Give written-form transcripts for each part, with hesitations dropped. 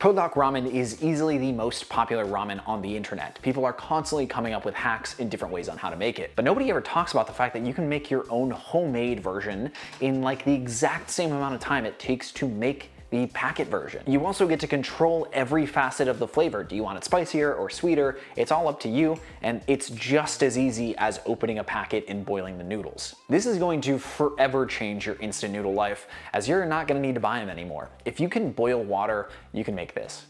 Buldak Ramen is easily the most popular ramen on the internet. People are constantly coming up with hacks in different ways on how to make it. But nobody ever talks about the fact that you can make your own homemade version in like the exact same amount of time it takes to make the packet version. You also get to control every facet of the flavor. Do you want it spicier or sweeter? It's all up to you, and it's just as easy as opening a packet and boiling the noodles. This is going to forever change your instant noodle life, as you're not gonna need to buy them anymore. If you can boil water, you can make this.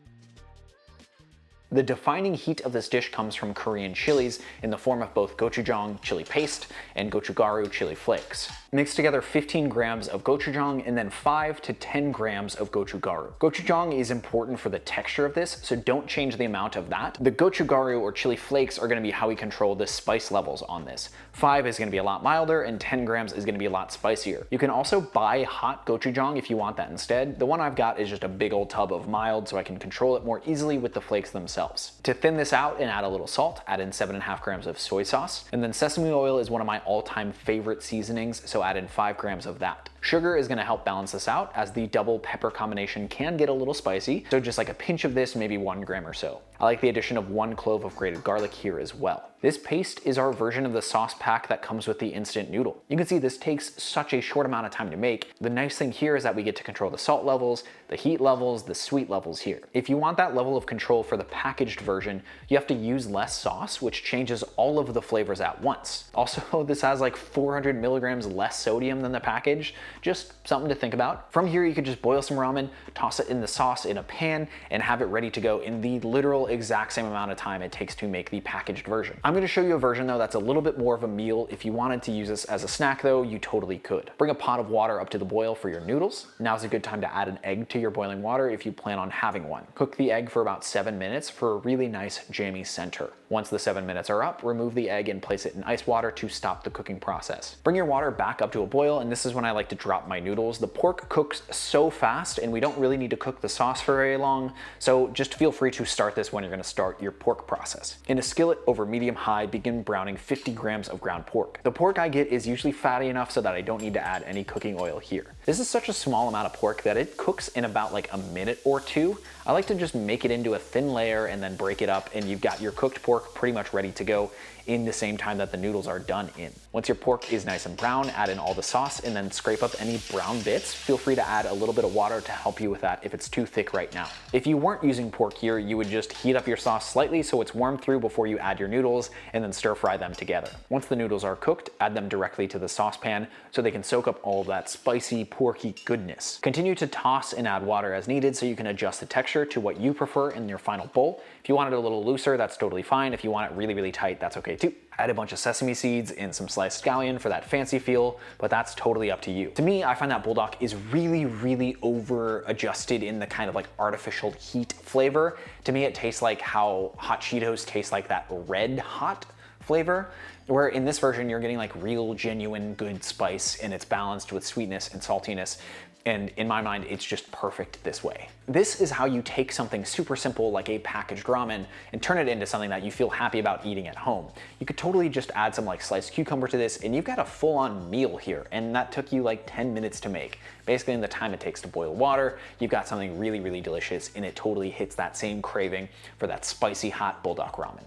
The defining heat of this dish comes from Korean chilies in the form of both gochujang chili paste and gochugaru chili flakes. Mix together 15 grams of gochujang and then 5 to 10 grams of gochugaru. Gochujang is important for the texture of this, so don't change the amount of that. The gochugaru or chili flakes are gonna be how we control the spice levels on this. 5 is gonna be a lot milder and 10 grams is gonna be a lot spicier. You can also buy hot gochujang if you want that instead. The one I've got is just a big old tub of mild, so I can control it more easily with the flakes themselves. To thin this out and add a little salt, add in 7.5 grams of soy sauce. And then sesame oil is one of my all-time favorite seasonings, so add in 5 grams of that. Sugar is gonna help balance this out, as the double pepper combination can get a little spicy, so just like a pinch of this, maybe 1 gram or so. I like the addition of 1 clove of grated garlic here as well. This paste is our version of the sauce pack that comes with the instant noodle. You can see this takes such a short amount of time to make. The nice thing here is that we get to control the salt levels, the heat levels, the sweet levels here. If you want that level of control for the packaged version, you have to use less sauce, which changes all of the flavors at once. Also, this has like 400 milligrams less sodium than the package. Just something to think about. From here, you could just boil some ramen, toss it in the sauce in a pan, and have it ready to go in the literal exact same amount of time it takes to make the packaged version. I'm gonna show you a version though that's a little bit more of a meal. If you wanted to use this as a snack though, you totally could. Bring a pot of water up to the boil for your noodles. Now's a good time to add an egg to your boiling water if you plan on having one. Cook the egg for about 7 minutes for a really nice jammy center. Once the 7 minutes are up, remove the egg and place it in ice water to stop the cooking process. Bring your water back up to a boil, and this is when I like to drop my noodles. The pork cooks so fast and we don't really need to cook the sauce for very long, so just feel free to start this when you're gonna start your pork process. In a skillet over medium-high, begin browning 50 grams of ground pork. The pork I get is usually fatty enough so that I don't need to add any cooking oil here. This is such a small amount of pork that it cooks in about like a minute or two. I like to just make it into a thin layer and then break it up, and you've got your cooked pork pretty much ready to go in the same time that the noodles are done in. Once your pork is nice and brown, add in all the sauce and then scrape up any brown bits. Feel free to add a little bit of water to help you with that if it's too thick right now. If you weren't using pork here, you would just heat up your sauce slightly so it's warmed through before you add your noodles, and then stir fry them together. Once the noodles are cooked, add them directly to the saucepan so they can soak up all of that spicy, porky goodness. Continue to toss and add water as needed so you can adjust the texture to what you prefer in your final bowl. If you want it a little looser, that's totally fine. If you want it really, really tight, that's okay too. Add a bunch of sesame seeds and some sliced scallion for that fancy feel, but that's totally up to you. To me, I find that Buldak is really, really over adjusted in the kind of like artificial heat flavor. To me, it tastes like how hot Cheetos taste like that red hot flavor, where in this version, you're getting like real, genuine, good spice, and it's balanced with sweetness and saltiness. And in my mind, it's just perfect this way. This is how you take something super simple like a packaged ramen and turn it into something that you feel happy about eating at home. You could totally just add some like sliced cucumber to this, and you've got a full-on meal here, and that took you like 10 minutes to make. Basically, in the time it takes to boil water, you've got something really, really delicious, and it totally hits that same craving for that spicy hot Buldak ramen.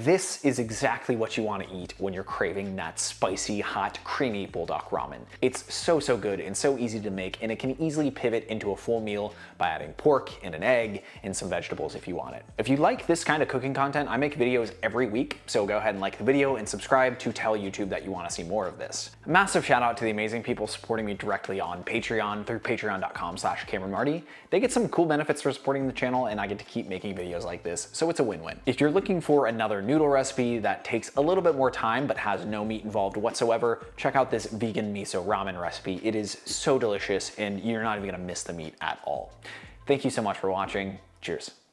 This is exactly what you want to eat when you're craving that spicy, hot, creamy Buldak ramen. It's so, so good and so easy to make, and it can easily pivot into a full meal by adding pork and an egg and some vegetables if you want it. If you like this kind of cooking content, I make videos every week, so go ahead and like the video and subscribe to tell YouTube that you want to see more of this. A massive shout out to the amazing people supporting me directly on Patreon through patreon.com/CameronMarty. They get some cool benefits for supporting the channel, and I get to keep making videos like this, so it's a win-win. If you're looking for another noodle recipe that takes a little bit more time but has no meat involved whatsoever, check out this vegan miso ramen recipe. It is so delicious, and you're not even gonna miss the meat at all. Thank you so much for watching. Cheers.